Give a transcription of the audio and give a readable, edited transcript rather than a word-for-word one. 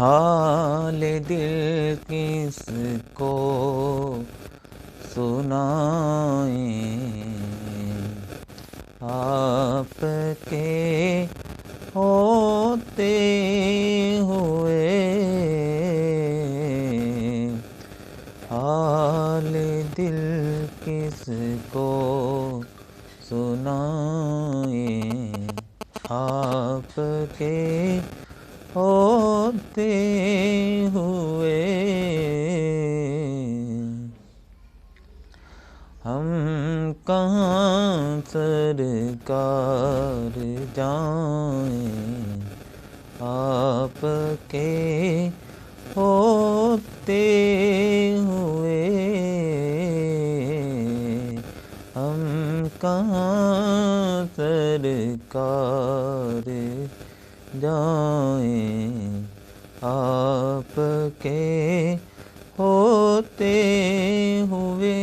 حال دل کس کو سنائیں، آپ کے ہوتے ہوئے حال دل کس کو سنائیں، آپ کے ہوتے ہوئے ہم کہاں سرکار جائیں، آپ کے ہوتے ہوئے ہم کہاں سرکار جائیں، آپ کے ہوتے ہوئے